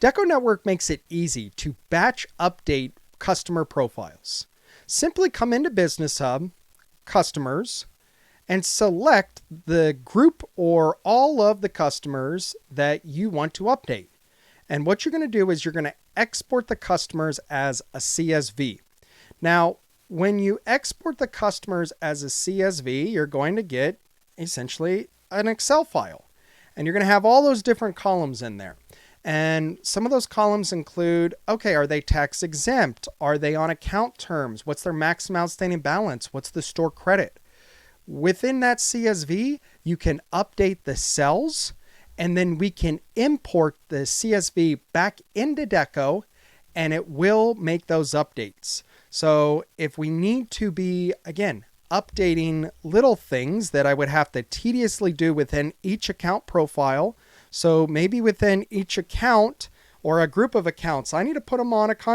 DecoNetwork makes it easy to batch update customer profiles. Simply come into Business Hub, Customers, and select the group or all of the customers that you want to update. And what you're going to do is you're going to export the customers as a CSV. Now, when you export the customers as a CSV, you're going to get essentially an Excel file. And you're going to have all those different columns in there. And some of those columns include, okay, are they tax exempt? Are they on account terms? What's their maximum outstanding balance? What's the store credit? Within that CSV, you can update the cells, and then we can import the CSV back into Deco, and it will make those updates. So if we need to be, again, updating little things that I would have to tediously do within each account profile, so maybe within each account or a group of accounts, I need to put them on a